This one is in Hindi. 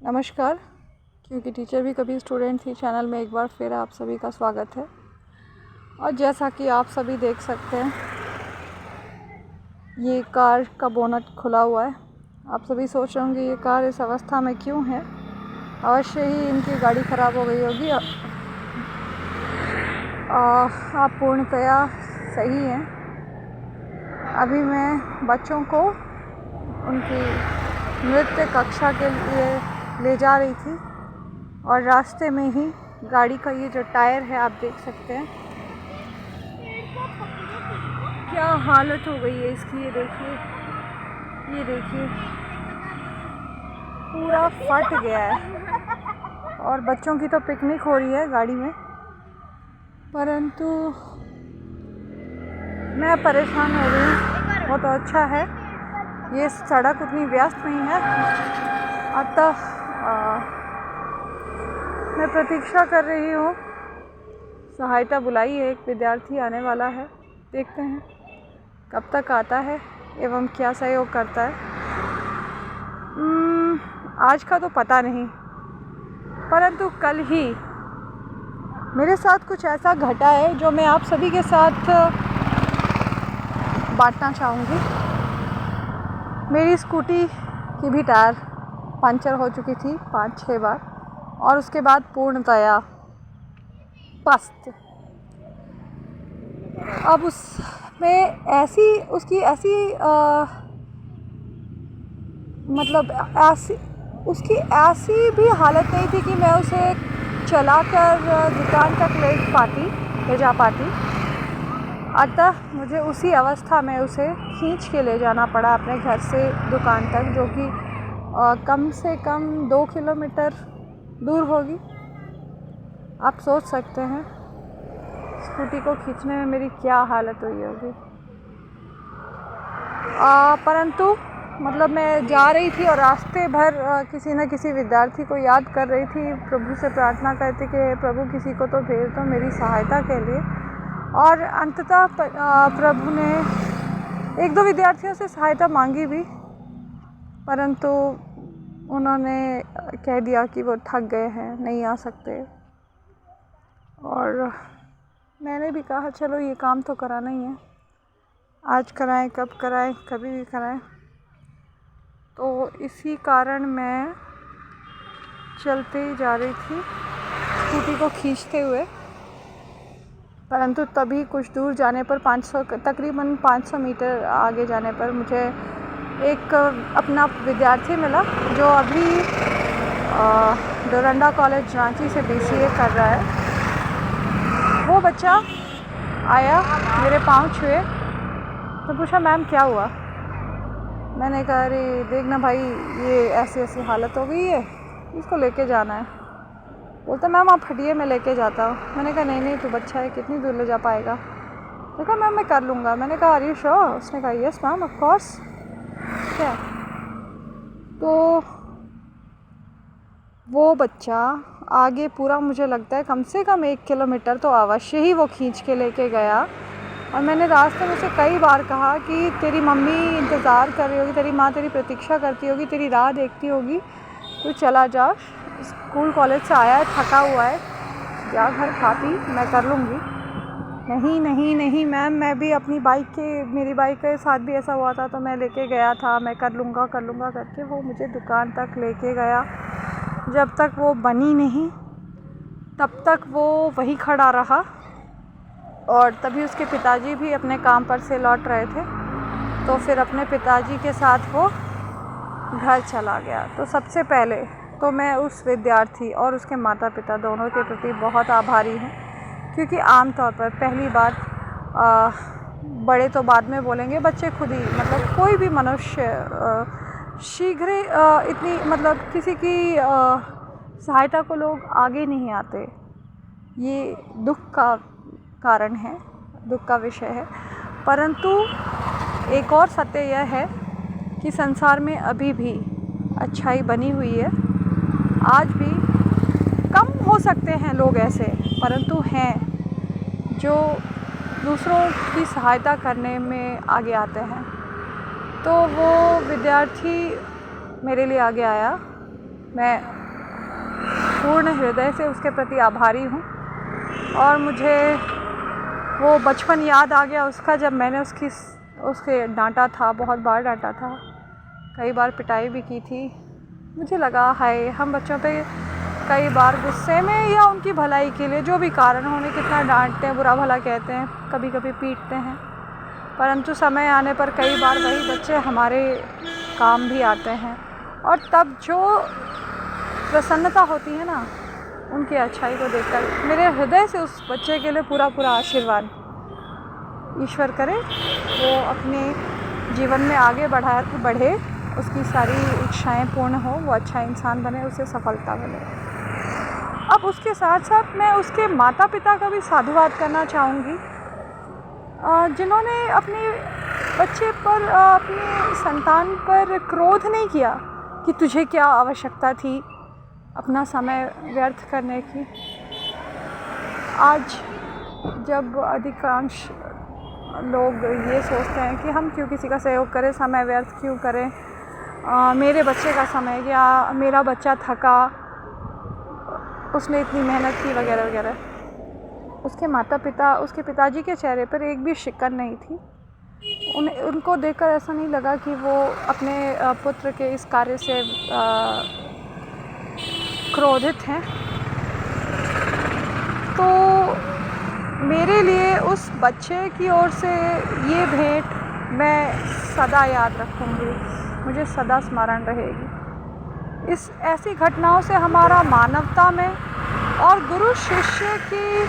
नमस्कार। क्योंकि टीचर भी कभी स्टूडेंट थी चैनल में एक बार फिर आप सभी का स्वागत है। और जैसा कि आप सभी देख सकते हैं, ये कार का बोनट खुला हुआ है। आप सभी सोच रहे होंगे ये कार इस अवस्था में क्यों है। अवश्य ही इनकी गाड़ी ख़राब हो गई होगी। आप पूर्णतया सही हैं। अभी मैं बच्चों को उनकी नृत्य कक्षा के लिए ले जा रही थी और रास्ते में ही गाड़ी का ये जो टायर है आप देख सकते हैं क्या हालत हो गई है इसकी। ये देखिए पूरा फट गया है। और बच्चों की तो पिकनिक हो रही है गाड़ी में, परंतु मैं परेशान हो रही हूँ। वो तो अच्छा है ये सड़क उतनी व्यस्त नहीं है, अतः मैं प्रतीक्षा कर रही हूँ। सहायता बुलाई है, एक विद्यार्थी आने वाला है। देखते हैं कब तक आता है एवं क्या सहयोग करता है। आज का तो पता नहीं, परंतु कल ही मेरे साथ कुछ ऐसा घटा है जो मैं आप सभी के साथ बांटना चाहूँगी। मेरी स्कूटी की भी टायर पंचर हो चुकी थी 5-6 बार और उसके बाद पूर्णतया पस्त। अब उसकी ऐसी भी हालत नहीं थी कि मैं उसे चलाकर दुकान तक ले जा पाती। अतः मुझे उसी अवस्था में उसे खींच के ले जाना पड़ा अपने घर से दुकान तक, जो कि कम से कम 2 किलोमीटर दूर होगी। आप सोच सकते हैं स्कूटी को खींचने में मेरी क्या हालत हुई होगी। परंतु मैं जा रही थी और रास्ते भर किसी न किसी विद्यार्थी को याद कर रही थी, प्रभु से प्रार्थना करती कि प्रभु किसी को तो भेज दो मेरी सहायता के लिए। और अंततः प्रभु ने 1-2 विद्यार्थियों से सहायता मांगी भी, परंतु उन्होंने कह दिया कि वो थक गए हैं, नहीं आ सकते। और मैंने भी कहा चलो ये काम तो कराना ही है, आज कराएं कब कराएं, कभी भी कराएं। तो इसी कारण मैं चलते ही जा रही थी स्कूटी को खींचते हुए, परंतु तभी कुछ दूर जाने पर तकरीबन 500 मीटर आगे जाने पर मुझे एक अपना विद्यार्थी मिला जो अभी डोरंडा कॉलेज रांची से BCA कर रहा है। वो बच्चा आया, मेरे पाँव छुए तो पूछा मैम क्या हुआ। मैंने कहा अरे देखना भाई ये ऐसी हालत हो गई है, इसको लेके जाना है। बोलता मैम आप हटिए मैं लेके जाता हूँ। मैंने कहा नहीं तू बच्चा है, कितनी दूर ले जा पाएगा। तो कहा मैम मैं कर लूँगा। मैंने कहा आर यू श्योर। उसने कहा यस मैम ऑफ कोर्स। क्या तो वो बच्चा आगे पूरा मुझे लगता है कम से कम 1 किलोमीटर तो अवश्य ही वो खींच के लेके गया। और मैंने रास्ते में उसे कई बार कहा कि तेरी मम्मी इंतज़ार कर रही होगी, तेरी माँ तेरी प्रतीक्षा करती होगी, तेरी राह देखती होगी, तू चला जा। स्कूल कॉलेज से आया है, थका हुआ है, जा घर खा पी, मैं कर लूँगी। नहीं मैम, मैं भी मेरी बाइक के साथ भी ऐसा हुआ था तो मैं लेके गया था, मैं कर लूँगा करके वो मुझे दुकान तक लेके गया। जब तक वो बनी नहीं तब तक वो वहीं खड़ा रहा और तभी उसके पिताजी भी अपने काम पर से लौट रहे थे, तो फिर अपने पिताजी के साथ वो घर चला गया। तो सबसे पहले तो मैं उस विद्यार्थी और उसके माता पिता दोनों के प्रति बहुत आभारी हूँ, क्योंकि आमतौर पर पहली बार बड़े तो बाद में बोलेंगे, बच्चे खुद ही कोई भी मनुष्य शीघ्र इतनी किसी की सहायता को लोग आगे नहीं आते। ये दुख का कारण है, दुख का विषय है। परंतु एक और सत्य यह है कि संसार में अभी भी अच्छाई बनी हुई है। आज भी कम हो सकते हैं लोग ऐसे, परंतु हैं जो दूसरों की सहायता करने में आगे आते हैं। तो वो विद्यार्थी मेरे लिए आगे आया मैं पूर्ण हृदय से उसके प्रति आभारी हूँ। और मुझे वो बचपन याद आ गया उसका, जब मैंने उसके डांटा था, बहुत बार डांटा था, कई बार पिटाई भी की थी। मुझे लगा हाय, हम बच्चों पे कई बार गुस्से में या उनकी भलाई के लिए जो भी कारण हो, उन्हें कितना डांटते हैं, बुरा भला कहते हैं, कभी कभी पीटते हैं, परंतु समय आने पर कई बार वही बच्चे हमारे काम भी आते हैं। और तब जो प्रसन्नता होती है ना उनकी अच्छाई को देखकर, मेरे हृदय से उस बच्चे के लिए पूरा पूरा आशीर्वाद। ईश्वर करे वो अपने जीवन में आगे बढ़े, उसकी सारी इच्छाएं पूर्ण हो, वो अच्छा इंसान बने, उसे सफलता मिले। अब उसके साथ साथ मैं उसके माता पिता का भी साधुवाद करना चाहूँगी, जिन्होंने अपने बच्चे पर, अपने संतान पर क्रोध नहीं किया कि तुझे क्या आवश्यकता थी अपना समय व्यर्थ करने की। आज जब अधिकांश लोग ये सोचते हैं कि हम क्यों किसी का सहयोग करें, समय व्यर्थ क्यों करें, मेरे बच्चे का समय गया, मेरा बच्चा थका, उसने इतनी मेहनत की, वगैरह वगैरह। उसके पिताजी के चेहरे पर एक भी शिकन नहीं थी। उनको देखकर ऐसा नहीं लगा कि वो अपने पुत्र के इस कार्य से क्रोधित हैं। तो मेरे लिए उस बच्चे की ओर से ये भेंट मैं सदा याद रखूँगी, मुझे सदा स्मरण रहेगी। ऐसी घटनाओं से हमारा मानवता में और गुरु शिष्य की